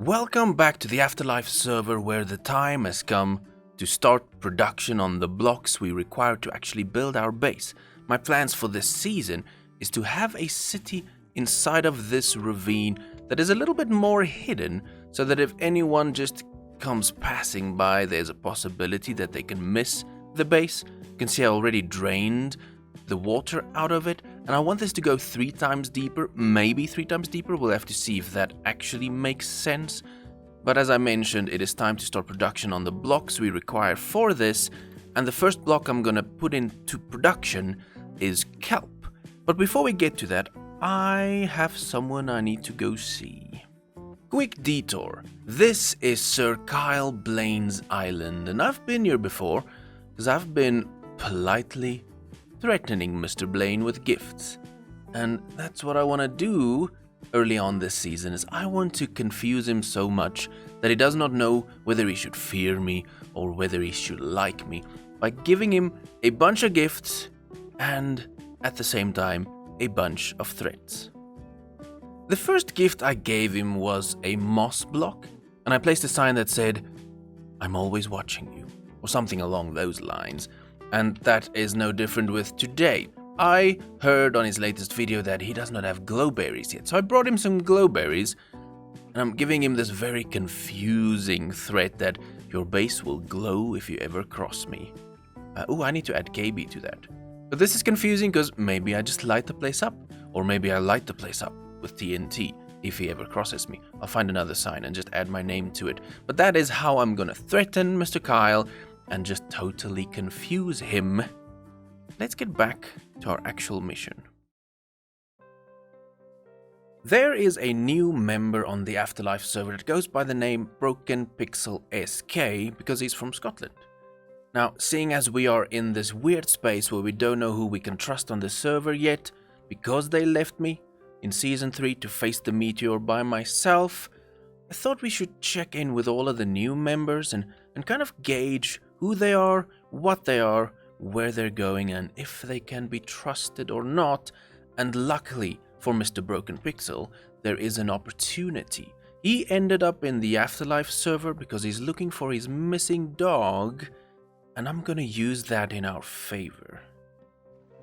Welcome back to the AfterLife server, where the time has come to start production on the blocks we require to actually build our base. My plans for this season is to have a city inside of this ravine that is a little bit more hidden, so that if anyone just comes passing by, there's a possibility that they can miss the base. You can see I already drained the water out of it, and I want this to go 3 times deeper, maybe 3 times deeper. We'll have to see if that actually makes sense. But as I mentioned, it is time to start production on the blocks we require for this, and the first block I'm gonna put into production is kelp. But before we get to that, I have someone I need to go see. Quick detour. This is Sir Kyle Blane's island, and I've been here before because I've been politely threatening Mr. Blane with gifts. And that's what I want to do early on this season, is I want to confuse him so much that he does not know whether he should fear me or whether he should like me, by giving him a bunch of gifts and at the same time a bunch of threats. The first gift I gave him was a moss block, and I placed a sign that said, "I'm always watching you," or something along those lines. And that is no different with today. I heard on his latest video that he does not have glowberries yet, so I brought him some glowberries, and I'm giving him this very confusing threat that your base will glow if you ever cross me. I need to add KB to that. But this is confusing because maybe I just light the place up, or maybe I light the place up with TNT if he ever crosses me. I'll find another sign and just add my name to it. But that is how I'm gonna threaten Mr. Kyle and just totally confuse him. Let's get back to our actual mission. There is a new member on the AfterLife server that goes by the name BrokenPixelSK because he's from Scotland. Now, seeing as we are in this weird space where we don't know who we can trust on the server yet, because they left me in Season 3 to face the meteor by myself, I thought we should check in with all of the new members and kind of gauge who they are, what they are, where they're going, and if they can be trusted or not. And luckily for Mr. Broken Pixel, there is an opportunity. He ended up in the AfterLife server because he's looking for his missing dog, and I'm gonna use that in our favor.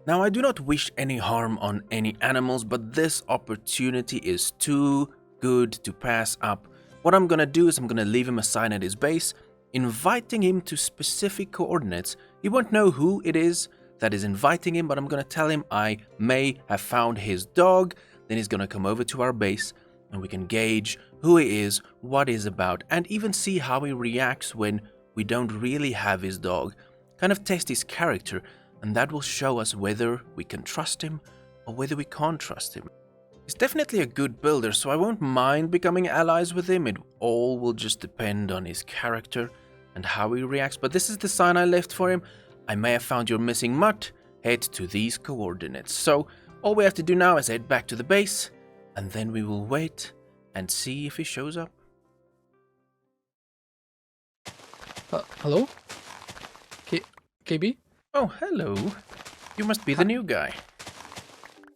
Now, I do not wish any harm on any animals, but this opportunity is too good to pass up. What I'm gonna do is I'm gonna leave him a sign at his base, inviting him to specific coordinates. He won't know who it is that is inviting him, but I'm gonna tell him I may have found his dog. Then he's gonna come over to our base, and we can gauge who he is, what he's about, and even see how he reacts when we don't really have his dog. Kind of test his character, and that will show us whether we can trust him or whether we can't trust him. He's definitely a good builder, so I won't mind becoming allies with him. It all will just depend on his character and how he reacts. But this is the sign I left for him. I may have found your missing mutt. Head to these coordinates. So all we have to do now is head back to the base, and then we will wait and see if he shows up. Hello? KB? Oh, hello. You must be the new guy.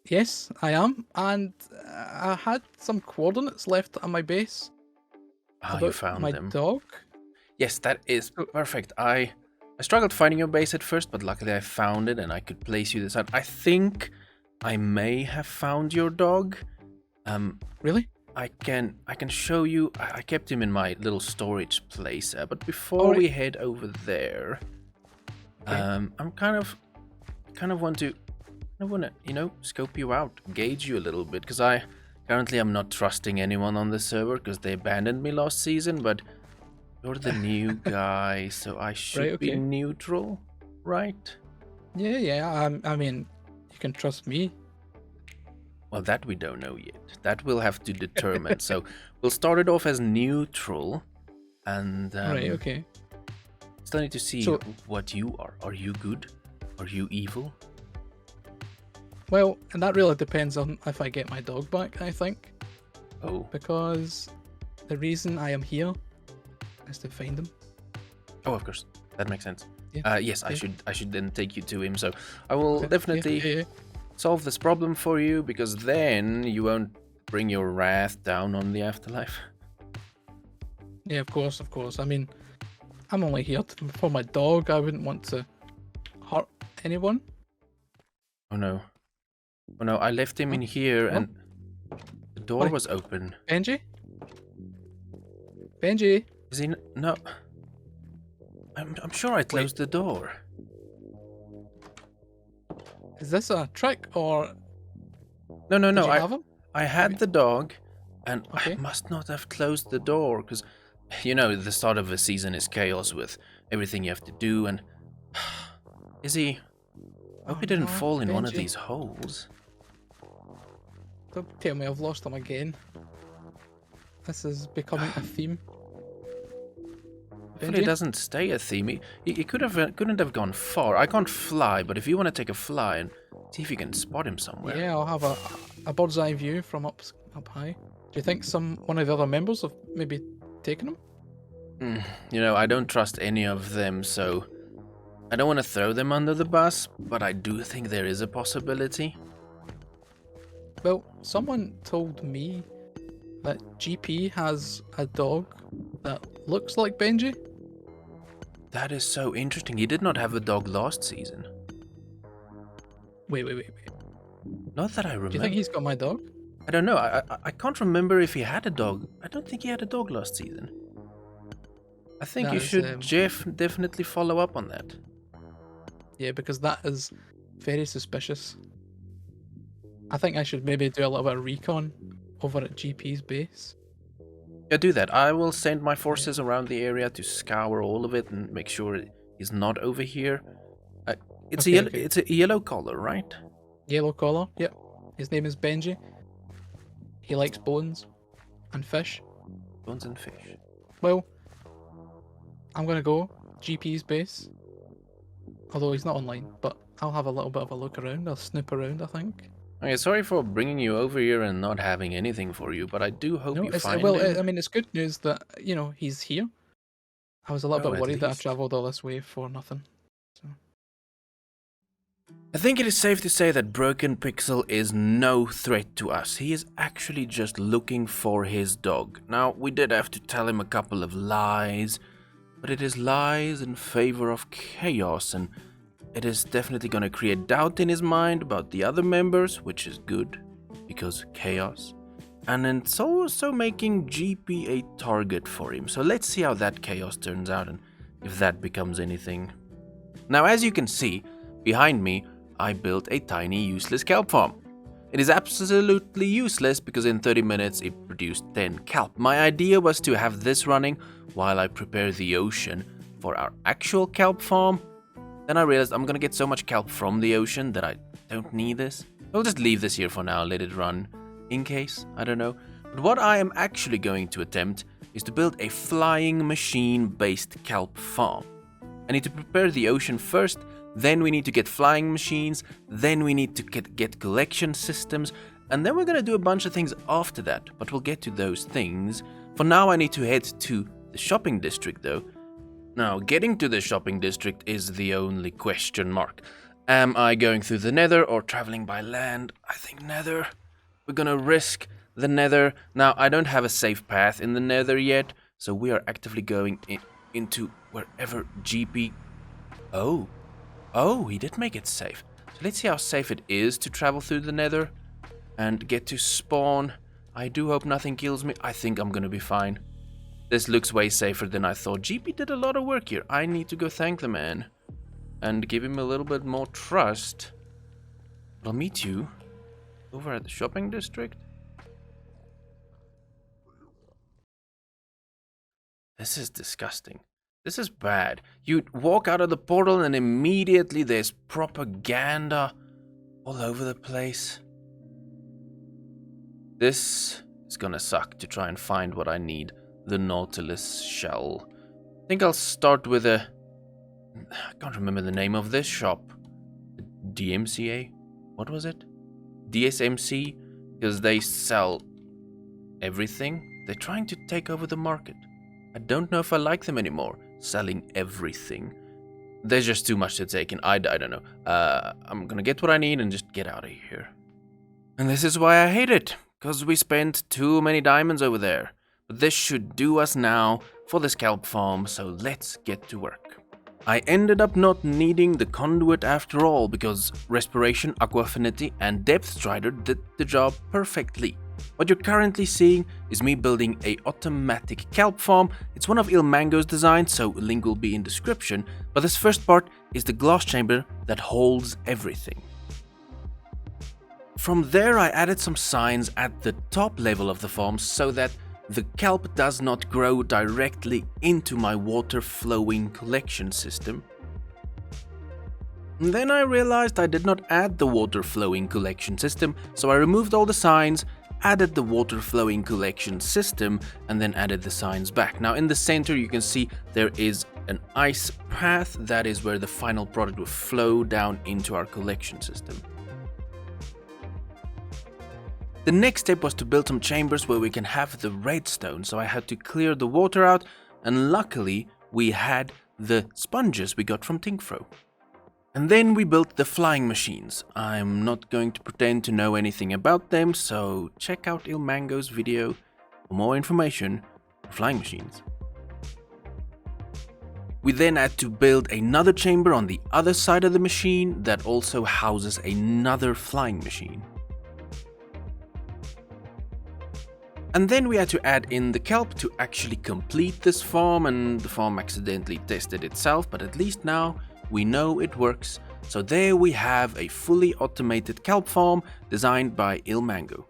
Yes, I am, and I had some coordinates left at my base. Oh, you found my them. dog? Yes, that is perfect. I struggled finding your base at first, but luckily I found it and I could place you this out. I think I may have found your dog. Really? I can show you. I kept him in my little storage place. But before we head over there, okay. I'm kind of want to, scope you out, gauge you a little bit, because currently I'm not trusting anyone on the server because they abandoned me last season. But you're the new guy, so I should be neutral, right? Yeah. I mean, you can trust me. Well, that we don't know yet. That we'll have to determine. So we'll start it off as neutral, and okay. Still need to see what you are. Are you good? Are you evil? Well, and that really depends on if I get my dog back, I think. Oh. Because the reason I am here is to find him. Oh, of course. That makes sense. Yeah. Yes, I should then take you to him. So I will definitely solve this problem for you, because then you won't bring your wrath down on the afterlife. Yeah, of course, of course. I mean, I'm only here for my dog. I wouldn't want to hurt anyone. Oh no. Oh no, I left him in here Oh. and the door Oi. was open. Benji? Benji? Is he no? I'm sure I closed the door. Is this a trick or No, no, did no. you have him? I had the dog, and Okay. I must not have closed the door because, you know, the start of a season is chaos with everything you have to do. And is he? I hope he didn't no, fall in one of Benji. these holes. Don't tell me I've lost him again. This is becoming a theme. Hopefully it doesn't stay a theme. He couldn't have gone far. I can't fly, but if you want to take a fly and see if you can spot him somewhere. Yeah, I'll have a bird's eye view from up high. Do you think one of the other members have maybe taken him? You know, I don't trust any of them, so I don't want to throw them under the bus, but I do think there is a possibility. Well, someone told me that GP has a dog that looks like Benji. That is so interesting. He did not have a dog last season. Wait. Not that I remember. Do you think he's got my dog? I don't know. I can't remember if he had a dog. I don't think he had a dog last season. I think That you is, should definitely follow up on that. Yeah, because that is very suspicious. I think I should maybe do a little bit of recon over at GP's base. Yeah, do that. I will send my forces around the area to scour all of it and make sure he's not over here. It's a yellow collar, right? Yellow collar, yep. His name is Benji. He likes bones and fish. Bones and fish. Well, I'm gonna go GP's base. Although he's not online, but I'll have a little bit of a look around. I'll snoop around, I think. Okay, sorry for bringing you over here and not having anything for you, but I do hope you find him. I mean, it's good news that, you know, he's here. I was a little bit at worried that I least. travelled all this way for nothing. So. I think it is safe to say that Broken Pixel is no threat to us. He is actually just looking for his dog. Now, we did have to tell him a couple of lies, but it is lies in favor of chaos, and it is definitely going to create doubt in his mind about the other members, which is good, because chaos. And it's also making GP a target for him. So let's see how that chaos turns out and if that becomes anything. Now, as you can see, behind me, I built a tiny useless kelp farm. It is absolutely useless because in 30 minutes it produced 10 kelp. My idea was to have this running while I prepare the ocean for our actual kelp farm. Then I realized I'm gonna get so much kelp from the ocean that I don't need this. I'll just leave this here for now, let it run, in case, I don't know. But what I am actually going to attempt is to build a flying machine-based kelp farm. I need to prepare the ocean first, then we need to get flying machines, then we need to get collection systems, and then we're gonna do a bunch of things after that, but we'll get to those things. For now I need to head to the shopping district though. Now, getting to the shopping district is the only question mark. Am I going through the nether or traveling by land? I think nether. We're gonna risk the nether. Now, I don't have a safe path in the nether yet, so we are actively going into wherever GP... Oh, he did make it safe. So let's see how safe it is to travel through the nether and get to spawn. I do hope nothing kills me. I think I'm gonna be fine. This looks way safer than I thought. GP did a lot of work here. I need to go thank the man and give him a little bit more trust. I'll meet you over at the shopping district. This is disgusting. This is bad. You walk out of the portal and immediately there's propaganda all over the place. This is gonna suck to try and find what I need. The Nautilus shell. I think I'll start with I can't remember the name of this shop. DMCA? What was it? DSMC? Because they sell everything. They're trying to take over the market. I don't know if I like them anymore, selling everything. There's just too much to take in. I don't know. I'm gonna get what I need and just get out of here. And this is why I hate it, because we spent too many diamonds over there. But this should do us now for this kelp farm, so let's get to work. I ended up not needing the conduit after all, because respiration, aqua affinity and depth strider did the job perfectly. What you're currently seeing is me building a automatic kelp farm. It's one of Ilmango's designs, so link will be in description, but this first part is the glass chamber that holds everything. From there I added some signs at the top level of the farm so that the kelp does not grow directly into my water flowing collection system. And then I realized I did not add the water flowing collection system, so I removed all the signs, added the water flowing collection system, and then added the signs back. Now in the center you can see there is an ice path. That is where the final product will flow down into our collection system. The next step was to build some chambers where we can have the redstone, so I had to clear the water out, and luckily we had the sponges we got from Tinkfro. And then we built the flying machines. I'm not going to pretend to know anything about them, so check out Ilmango's video for more information on flying machines. We then had to build another chamber on the other side of the machine that also houses another flying machine. And then we had to add in the kelp to actually complete this farm, and the farm accidentally tested itself, but at least now we know it works. So there we have a fully automated kelp farm designed by Ilmango.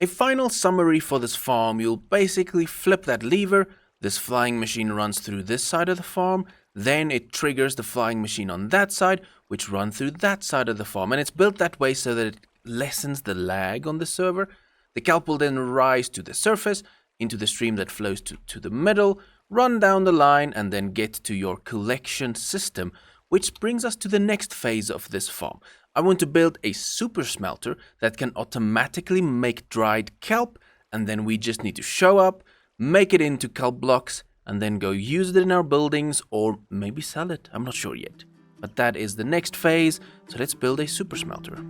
A final summary for this farm: you'll basically flip that lever, this flying machine runs through this side of the farm, then it triggers the flying machine on that side, which runs through that side of the farm, and it's built that way so that it lessens the lag on the server. The kelp will then rise to the surface, into the stream that flows to the middle, run down the line, and then get to your collection system, which brings us to the next phase of this farm. I want to build a super smelter that can automatically make dried kelp, and then we just need to show up, make it into kelp blocks, and then go use it in our buildings, or maybe sell it. I'm not sure yet. But that is the next phase, so let's build a super smelter.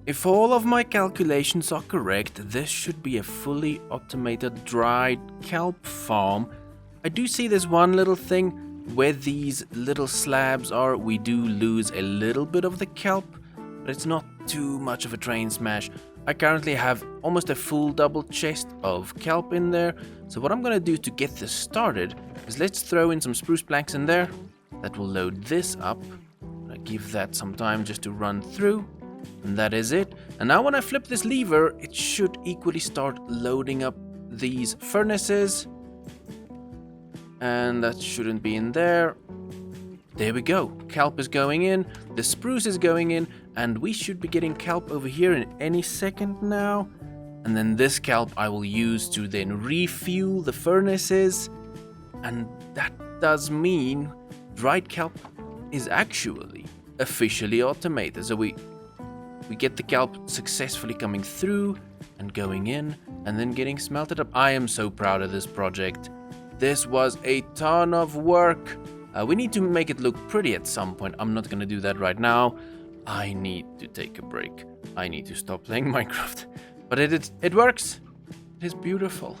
If all of my calculations are correct, this should be a fully automated dried kelp farm. I do see this one little thing where these little slabs are. We do lose a little bit of the kelp, but it's not too much of a train smash. I currently have almost a full double chest of kelp in there. So what I'm gonna do to get this started is let's throw in some spruce planks in there. That will load this up. I give that some time just to run through. And that is it. And now when I flip this lever, it should equally start loading up these furnaces. And that shouldn't be in there. There we go. Kelp is going in, the spruce is going in, and we should be getting kelp over here in any second now. And then this kelp I will use to then refuel the furnaces. And that does mean dried kelp is actually officially automated. So we get the kelp successfully coming through and going in and then getting smelted up. I am so proud of this project. This was a ton of work. We need to make it look pretty at some point. I'm not gonna do that right now. I need to take a break. I need to stop playing Minecraft. But it works. It is beautiful.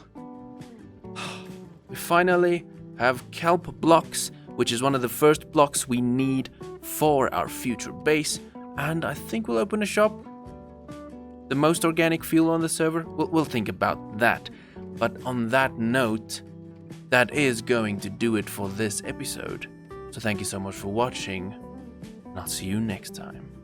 We finally have kelp blocks, which is one of the first blocks we need for our future base. And I think we'll open a shop. The most organic fuel on the server? We'll think about that. But on that note, that is going to do it for this episode. So thank you so much for watching, and I'll see you next time.